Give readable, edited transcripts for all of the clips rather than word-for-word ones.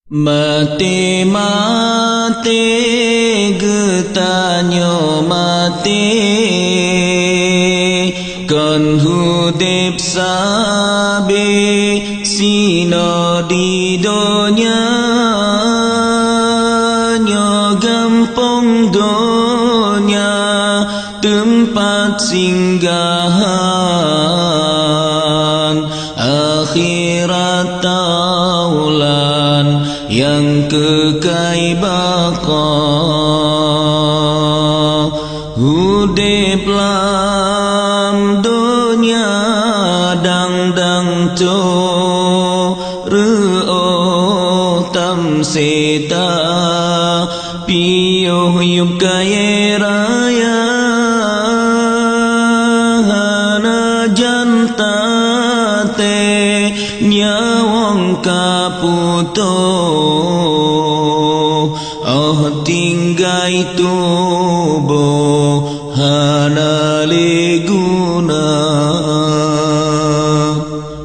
Mate mate getanyo mate kon hudip sabe sino di donya nyo gampong donya tempat singgahan akhirat taulan yang kekal baqa hudip lam dunya dang to reo tam seta piyo yup kaya raya hana jantate nyawang kaputo tinggai tubuh hana leguna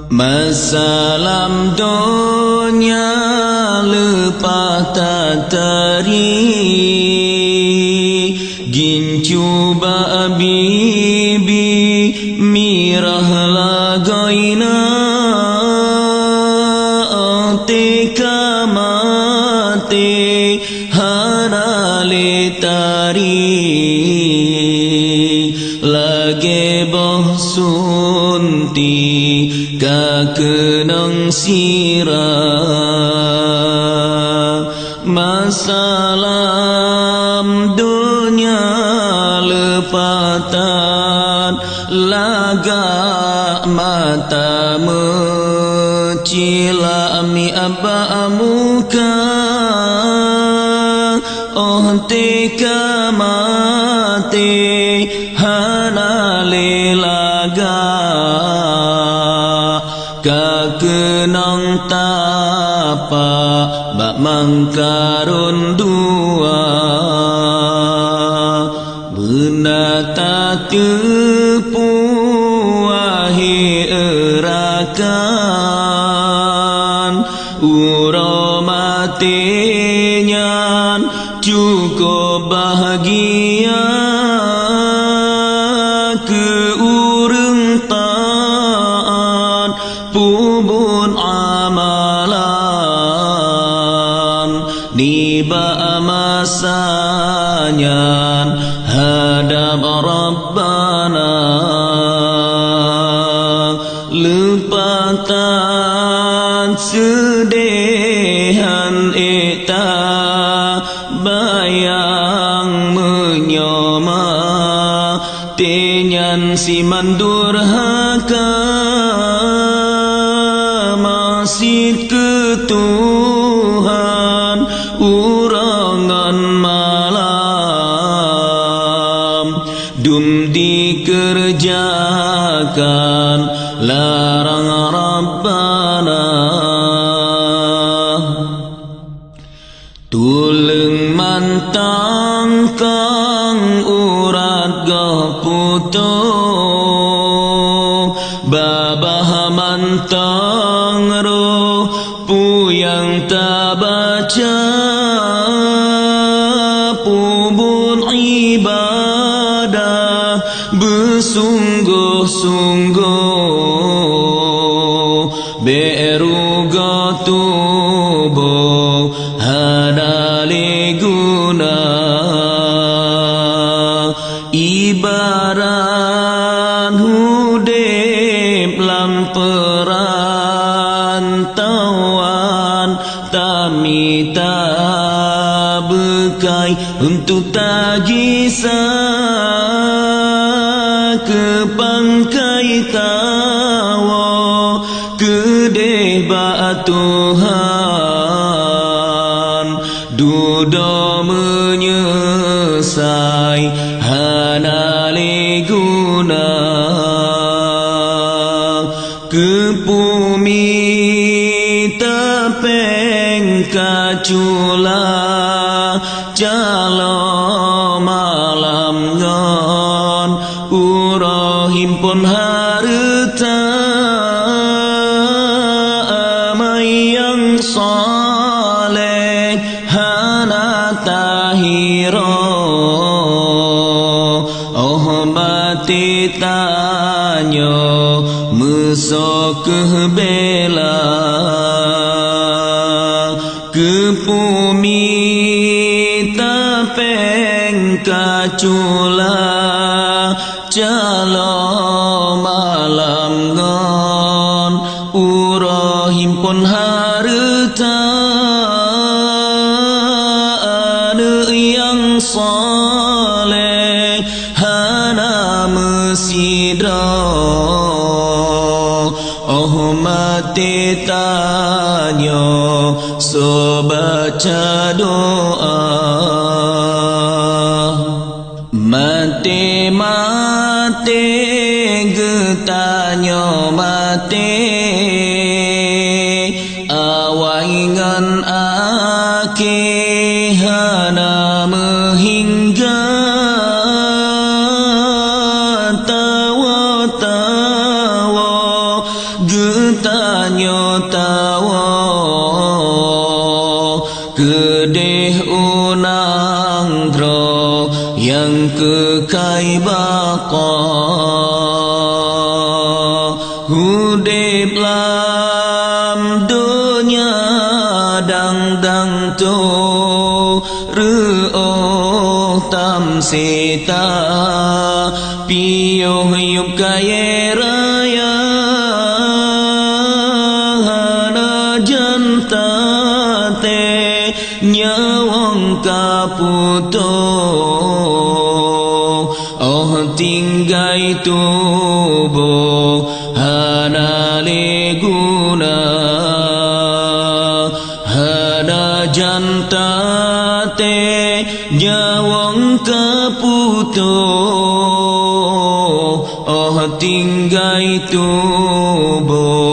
masalam dunia lepas tatari gincu bibi mirah lagoina teka mati hana letari lage boh sunti kakenang sirah masalam dunia lepatan laga mata cilami abba amuka teka mati hana lelaga kakenang tapa bak mangkarun dua benata tepu wahi erakan uro matinyan cukup bahagia ke urang taat pubun amalan niba amasanyan hadap Rabbana lepatan sedehan eta bayang menyoma tenyan si mandurhaka masih ke Tuhan urangan malam dum dikerjakan larang Rabbana tuleng mantang kang urat gaputo babah mantang roh puyang tabaca pubun ibadah bersungguh-sungguh beruga tubuh hana leguna ibarat hudip lam perantauan tamita bekai untuk tajisa kepangkai tawa kedeh ba Tuhan duda menyesai hana leguna kepumi tapeng kacula calo malam ngon urohimpun harta amai yang saleh mati tanyo muso kebela kepumi tapeng kacula calo malam ngon uro himpun harta anu yang soleh hana mesidra oh mati tanyo so baca doa mati getanyo mati awangan ake hana mehingga tawa getanyo tawa kedeh unang dro yang kekai baka hudip lam dunya dang tu ru'uh tam sita piyo yup kaya raya hana jantate nyawang kaputo oh tinggai tubuh hana leguna hana jantate nyawang kaputo oh tinggai tubuh